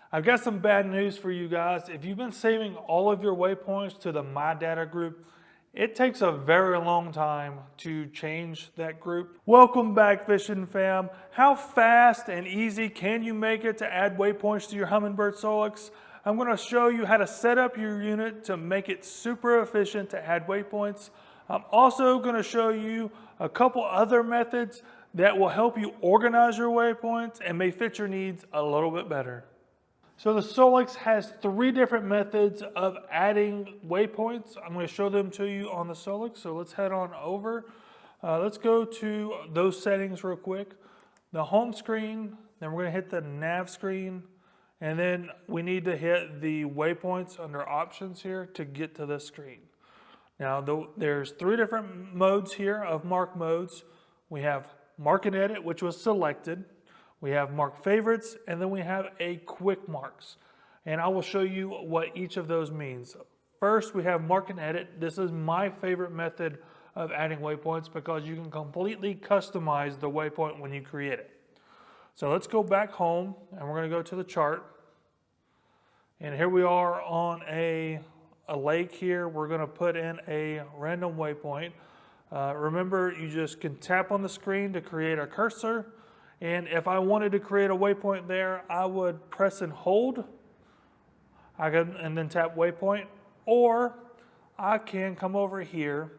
I've got some bad news for you guys. If you've been saving all of your waypoints to the My Data group, it takes a very long time to change that group. Welcome back, fishing fam. How fast and easy can you make it to add waypoints to your Humminbird Solix? I'm going to show you how to set up your unit to make it super efficient to add waypoints. I'm also going to show you a couple other methods that will help you organize your waypoints and may fit your needs a little bit better. So the Solix has 3 different methods of adding waypoints. I'm going to show them to you on the Solix. So let's head on over. Let's go to those settings real quick. The home screen, then we're going to hit the nav screen, and then we need to hit the waypoints under options here to get to this screen. Now there's 3 different modes here of mark modes. We have mark and edit, which was selected. We have mark favorites, and then we have a quick marks. And I will show you what each of those means. First, we have mark and edit. This is my favorite method of adding waypoints because you can completely customize the waypoint when you create it. So let's go back home, and we're going to go to the chart. And here we are on a lake here. We're going to put in a random waypoint. Remember, you just can tap on the screen to create a cursor. And if I wanted to create a waypoint there, I would press and hold. And then tap waypoint. Or I can come over here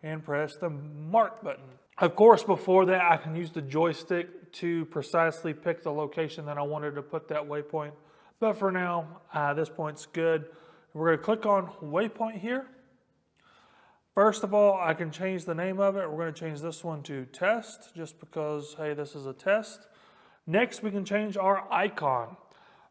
and press the mark button. Of course, before that, I can use the joystick to precisely pick the location that I wanted to put that waypoint. But for now, this point's good. We're going to click on waypoint here. First of all, I can change the name of it. We're going to change this one to test just because, hey, this is a test. Next, we can change our icon.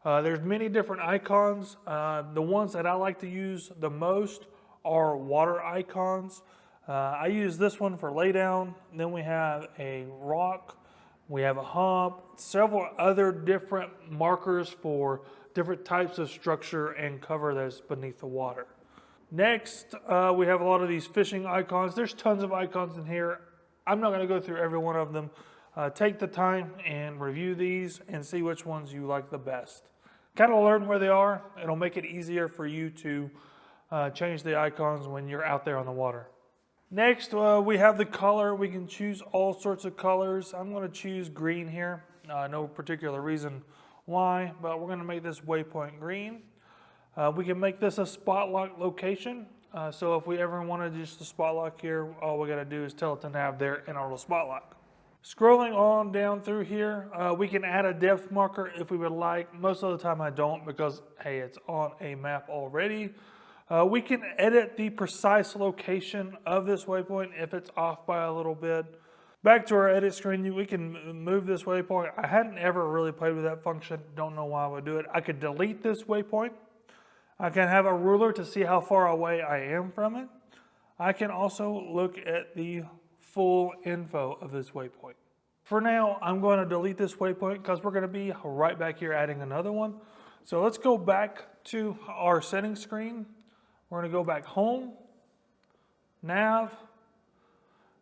There's many different icons. The ones that I like to use the most are water icons. I use this one for laydown. Then we have a rock. We have a hump. Several other different markers for different types of structure and cover that's beneath the water. Next, we have a lot of these fishing icons. There's tons of icons in here. I'm not going to go through every one of them. Take the time and review these and see which ones you like the best. Kind of learn where they are. It'll make it easier for you to change the icons when you're out there on the water. Next, we have the color. We can choose all sorts of colors. I'm going to choose green here. No particular reason why, but we're going to make this waypoint green. We can make this a spot lock location. So if we ever wanted just a spot lock here, all we got to do is tell it to nav there and it'll spot lock. Scrolling on down through here, we can add a depth marker if we would like. Most of the time I don't because, hey, it's on a map already. We can edit the precise location of this waypoint if it's off by a little bit. Back to our edit screen, we can move this waypoint. I hadn't ever really played with that function. Don't know why I would do it. I could delete this waypoint. I can have a ruler to see how far away I am from it. I can also look at the full info of this waypoint. For now, I'm going to delete this waypoint because we're going to be right back here adding another one. So let's go back to our settings screen. We're going to go back home, nav,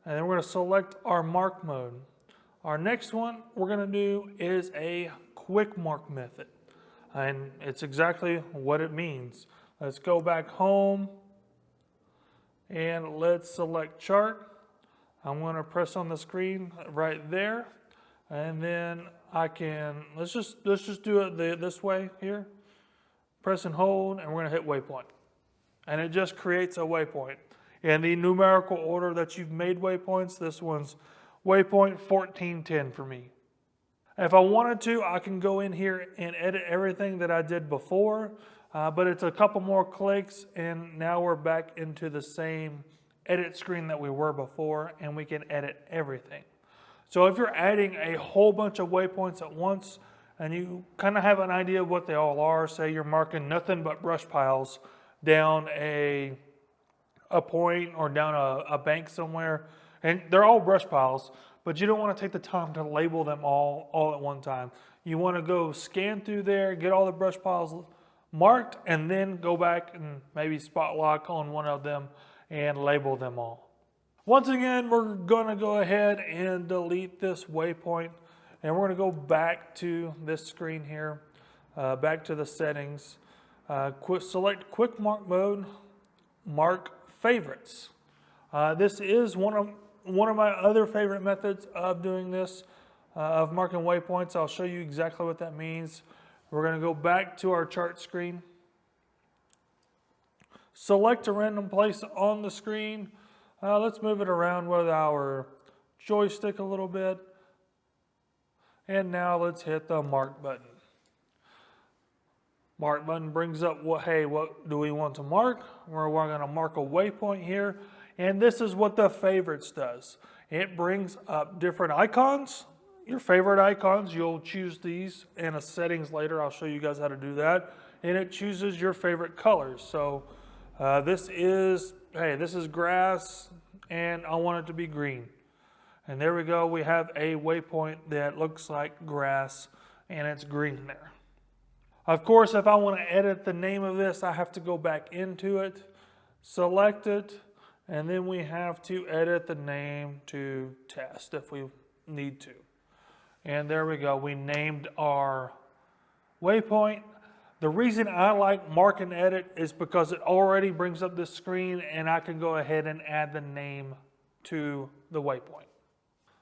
and then we're going to select our mark mode. Our next one we're going to do is a quick mark method. And it's exactly what it means. Let's go back home and let's select chart. I'm going to press on the screen right there, and then I can let's just do it this way here. Press and hold, and we're going to hit waypoint, and it just creates a waypoint in the numerical order that you've made waypoints. This one's waypoint 1410 for me. If I wanted to, I can go in here and edit everything that I did before, but it's a couple more clicks, and now we're back into the same edit screen that we were before, and we can edit everything. So if you're adding a whole bunch of waypoints at once, and you kind of have an idea of what they all are, say you're marking nothing but brush piles down a point or down a bank somewhere, and they're all brush piles, but you don't want to take the time to label them all at one time. You want to go scan through there, get all the brush piles marked, and then go back and maybe spot lock on one of them and label them all. Once again, we're going to go ahead and delete this waypoint, and we're going to go back to this screen here. Back to the settings. Select quick mark mode, mark favorites. This is one of my other favorite methods of doing this, of marking waypoints. I'll show you exactly what that means. We're going to go back to our chart screen. Select a random place on the screen. Let's move it around with our joystick a little bit. And now let's hit the mark button. Mark button brings up what do we want to mark? We're going to mark a waypoint here. And this is what the favorites does. It brings up different icons. Your favorite icons, you'll choose these in a settings later. I'll show you guys how to do that. And it chooses your favorite colors. So this is grass, and I want it to be green. And there we go. We have a waypoint that looks like grass, and it's green there. Of course, if I want to edit the name of this, I have to go back into it, select it, and then we have to edit the name to test if we need to. And there we go. We named our waypoint. The reason I like mark and edit is because it already brings up this screen and I can go ahead and add the name to the waypoint.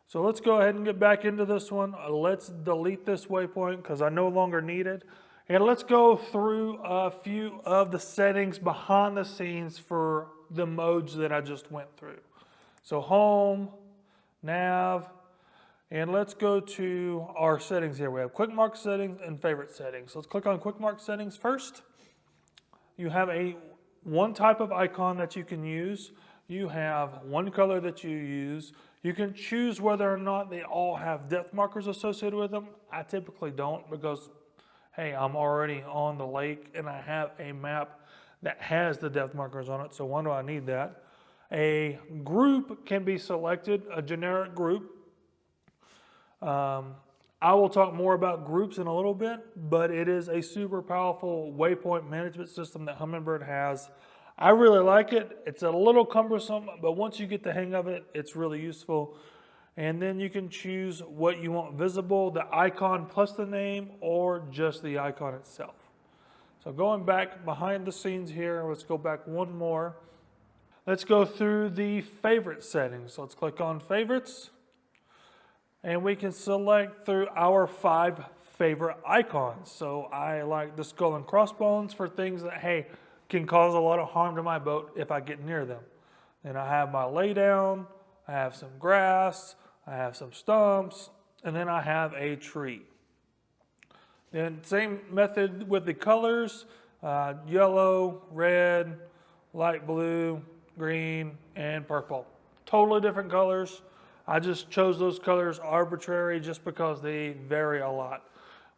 So let's go ahead and get back into this one. Let's delete this waypoint because I no longer need it. And let's go through a few of the settings behind the scenes for the modes that I just went through. So home, nav, and let's go to our settings here. We have quick mark settings and favorite settings. Let's click on quick mark settings first. You have one type of icon that you can use. You have one color that you use. You can choose whether or not they all have depth markers associated with them. I typically don't because, hey, I'm already on the lake and I have a map that has the depth markers on it, so why do I need that? A group can be selected, a generic group. I will talk more about groups in a little bit, but it is a super powerful waypoint management system that Humminbird has. I really like it. It's a little cumbersome, but once you get the hang of it, it's really useful. And then you can choose what you want visible, the icon plus the name, or just the icon itself. So going back behind the scenes here, let's go back one more. Let's go through the favorite settings. Let's click on favorites. And we can select through our 5 favorite icons. So I like the skull and crossbones for things that, hey, can cause a lot of harm to my boat if I get near them. Then I have my lay down, I have some grass, I have some stumps, and then I have a tree. Then same method with the colors, yellow, red, light blue, green, and purple. Totally different colors. I just chose those colors arbitrary just because they vary a lot.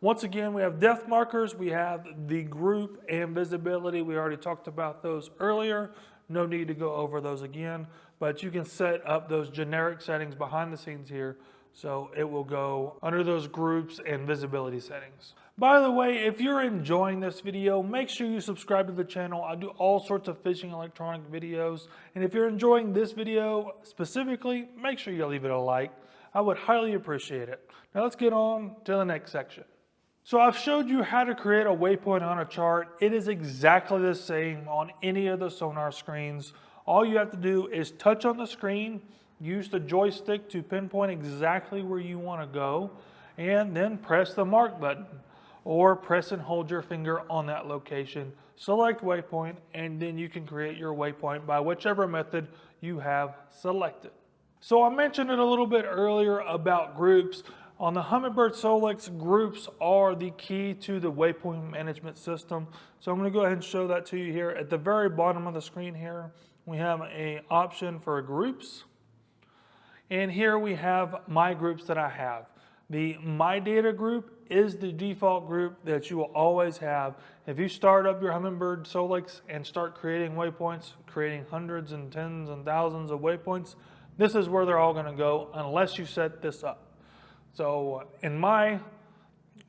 Once again, we have depth markers, we have the group and visibility. We already talked about those earlier. No need to go over those again, but you can set up those generic settings behind the scenes here. So it will go under those groups and visibility settings. By the way, if you're enjoying this video, make sure you subscribe to the channel. I do all sorts of fishing electronic videos. And if you're enjoying this video specifically, make sure you leave it a like. I would highly appreciate it. Now let's get on to the next section. So I've showed you how to create a waypoint on a chart. It is exactly the same on any of the sonar screens. All you have to do is touch on the screen, use the joystick to pinpoint exactly where you want to go, and then press the mark button. Or press and hold your finger on that location, select waypoint, and then you can create your waypoint by whichever method you have selected. So I mentioned it a little bit earlier about groups. On the Humminbird Solix, groups are the key to the waypoint management system. So I'm going to go ahead and show that to you here. At the very bottom of the screen here, we have an option for groups. And here we have my groups that I have. The My Data group is the default group that you will always have. If you start up your Humminbird Solix and start creating waypoints, creating hundreds and tens and thousands of waypoints, this is where they're all going to go unless you set this up. So in my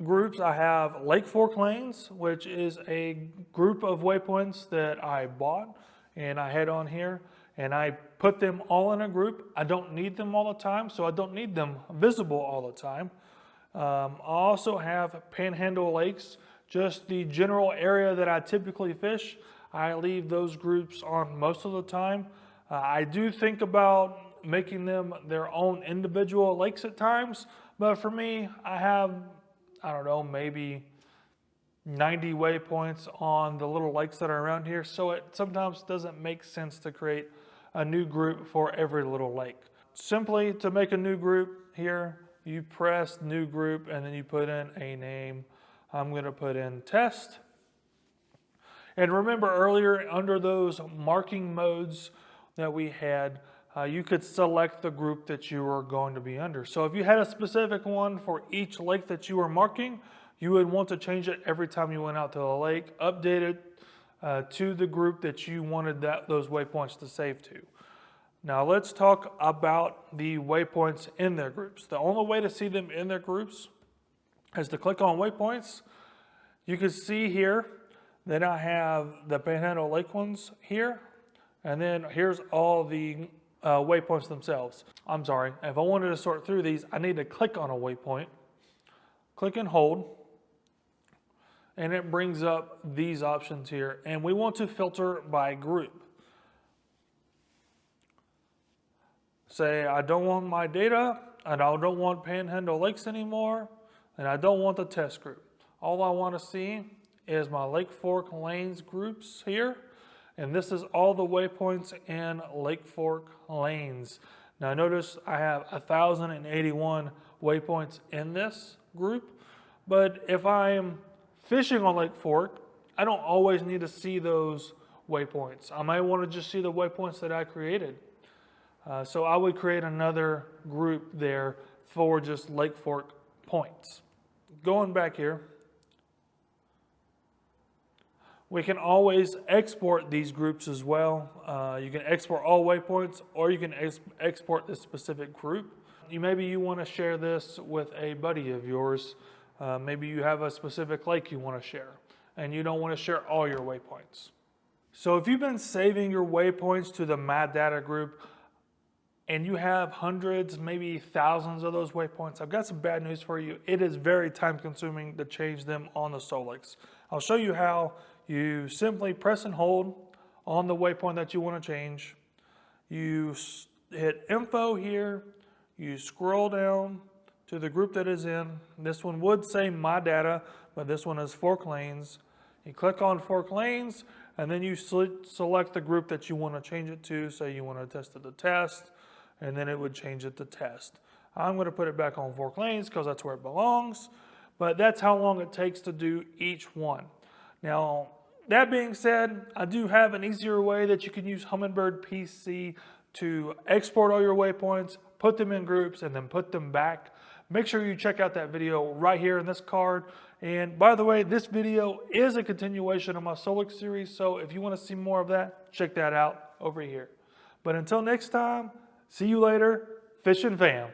groups, I have Lake Fork Lanes, which is a group of waypoints that I bought, and I head on here and I put them all in a group. I don't need them all the time, so I don't need them visible all the time. I also have Panhandle Lakes, just the general area that I typically fish. I leave those groups on most of the time. I do think about making them their own individual lakes at times, but for me, I have, I don't know, maybe 90 waypoints on the little lakes that are around here, so it sometimes doesn't make sense to create a new group for every little lake. Simply to make a new group here, you press new group and then you put in a name. I'm going to put in test. And remember earlier under those marking modes that we had, you could select the group that you were going to be under. So if you had a specific one for each lake that you were marking, you would want to change it every time you went out to the lake, update it to the group that you wanted those waypoints to save to. Now let's talk about the waypoints in their groups. The only way to see them in their groups is to click on waypoints. You can see here that I have the Panhandle Lake ones here, and then here's all the waypoints themselves. I'm sorry, if I wanted to sort through these, I need to click on a waypoint, click and hold, and it brings up these options here. And we want to filter by group. Say, I don't want my data, and I don't want Panhandle Lakes anymore, and I don't want the test group. All I want to see is my Lake Fork Lanes groups here, and this is all the waypoints in Lake Fork Lanes. Now notice I have 1,081 waypoints in this group, but if I am fishing on Lake Fork, I don't always need to see those waypoints. I might want to just see the waypoints that I created. So I would create another group there for just Lake Fork points. Going back here, we can always export these groups as well. You can export all waypoints, or you can export this specific group. Maybe you want to share this with a buddy of yours. Maybe you have a specific lake you want to share, and you don't want to share all your waypoints. So if you've been saving your waypoints to the My Data group, and you have hundreds, maybe thousands of those waypoints, I've got some bad news for you. It is very time consuming to change them on the Solix. I'll show you how. You simply press and hold on the waypoint that you want to change. You hit info here. You scroll down to the group that is in. This one would say My Data, but this one is Fork Lanes. You click on Fork Lanes, and then you select the group that you want to change it to. Say you want to test it to test, and then it would change it to test. I'm going to put it back on Fork Lanes because that's where it belongs, but that's how long it takes to do each one. Now, that being said, I do have an easier way that you can use Humminbird PC to export all your waypoints, put them in groups, and then put them back. Make sure you check out that video right here in this card. And by the way, this video is a continuation of my Solix series, so if you want to see more of that, check that out over here. But until next time, see you later, Fishing Fam.